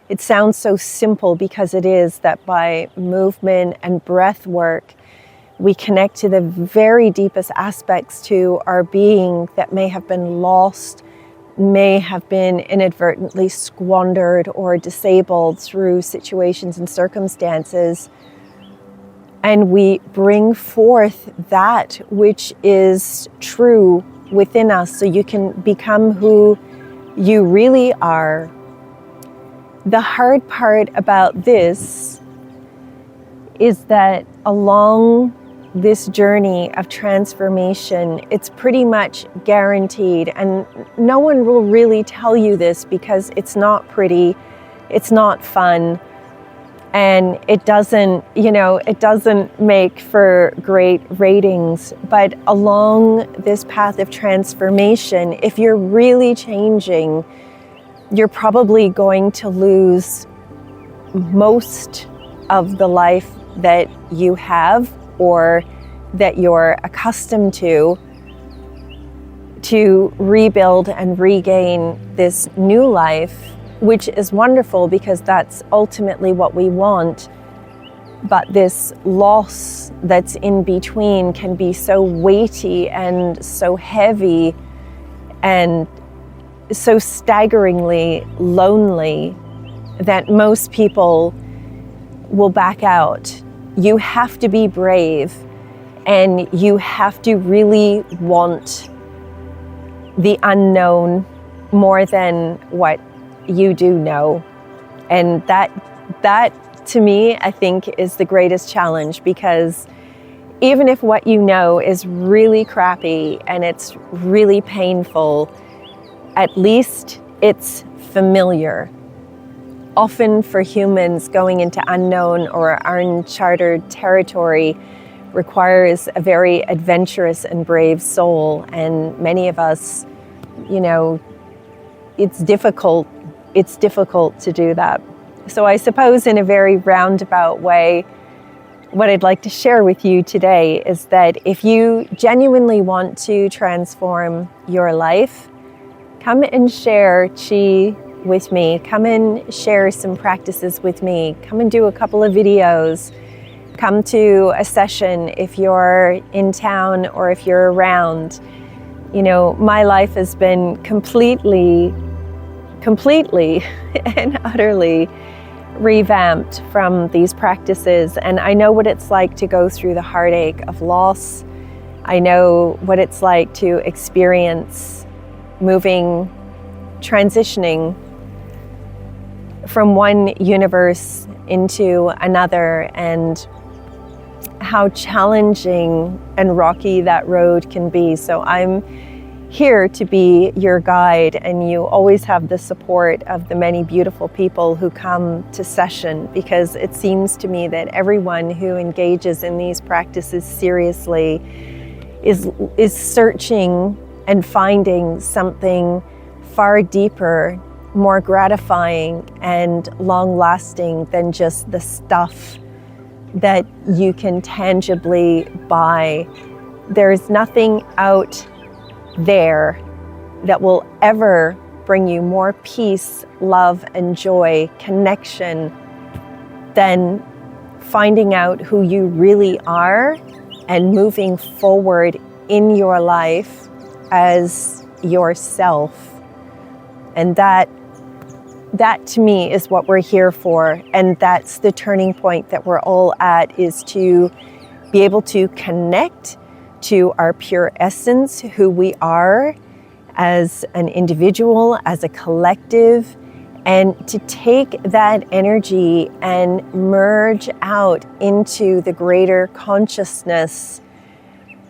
It sounds so simple because it is, that by movement and breath work, we connect to the very deepest aspects to our being that may have been lost, may have been inadvertently squandered or disabled through situations and circumstances. And we bring forth that which is true within us so you can become who you really are. The hard part about this is that along this journey of transformation, it's pretty much guaranteed, and no one will really tell you this because it's not pretty, it's not fun, and it doesn't make for great ratings. But along this path of transformation, if you're really changing, you're probably going to lose most of the life that you have or that you're accustomed to rebuild and regain this new life, which is wonderful because that's ultimately what we want. But this loss that's in between can be so weighty and so heavy and so staggeringly lonely that most people will back out. You have to be brave, and you have to really want the unknown more than what you do know. And that to me, I think, is the greatest challenge, because even if what you know is really crappy and it's really painful, at least it's familiar. Often for humans, going into unknown or uncharted territory requires a very adventurous and brave soul. And many of us, it's difficult to do that. So I suppose in a very roundabout way, what I'd like to share with you today is that if you genuinely want to transform your life, come and share Chi with me. Come and share some practices with me. Come and do a couple of videos. Come to a session if you're in town or if you're around. My life has been completely and utterly revamped from these practices. And I know what it's like to go through the heartache of loss. I know what it's like to experience transitioning from one universe into another, and how challenging and rocky that road can be. So I'm here to be your guide, and you always have the support of the many beautiful people who come to session, because it seems to me that everyone who engages in these practices seriously is searching and finding something far deeper, more gratifying and long-lasting than just the stuff that you can tangibly buy. There's nothing out there that will ever bring you more peace, love, and joy, connection, than finding out who you really are and moving forward in your life as yourself. And that to me is what we're here for. And that's the turning point that we're all at, is to be able to connect to our pure essence, who we are as an individual, as a collective, and to take that energy and merge out into the greater consciousness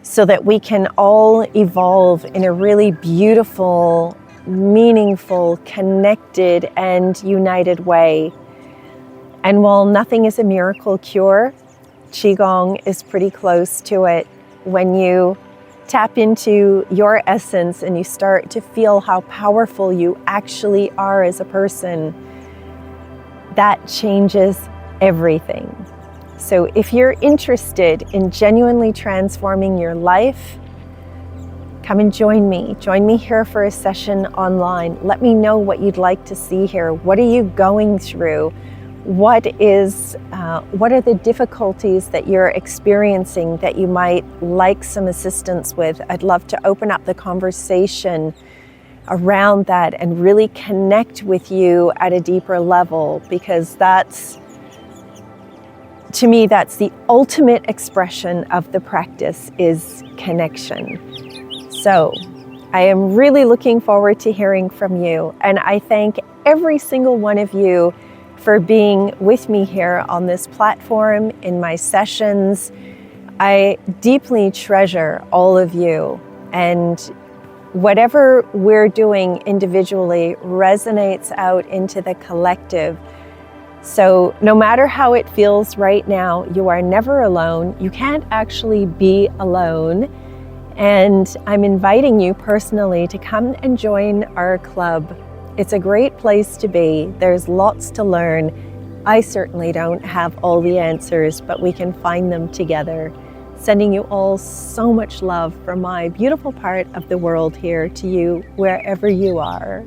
so that we can all evolve in a really beautiful, meaningful, connected, and united way. And while nothing is a miracle cure, Qigong is pretty close to it. When you tap into your essence and you start to feel how powerful you actually are as a person, that changes everything. So if you're interested in genuinely transforming your life, come and join me. Join me here for a session online. Let me know what you'd like to see here. What are you going through? What are the difficulties that you're experiencing that you might like some assistance with? I'd love to open up the conversation around that and really connect with you at a deeper level, because to me, that's the ultimate expression of the practice, is connection. So I am really looking forward to hearing from you, and I thank every single one of you for being with me here on this platform in my sessions. I deeply treasure all of you, and whatever we're doing individually resonates out into the collective. So no matter how it feels right now, you are never alone. You can't actually be alone. And I'm inviting you personally to come and join our club. It's a great place to be. There's lots to learn. I certainly don't have all the answers, but we can find them together. Sending you all so much love from my beautiful part of the world here to you, wherever you are.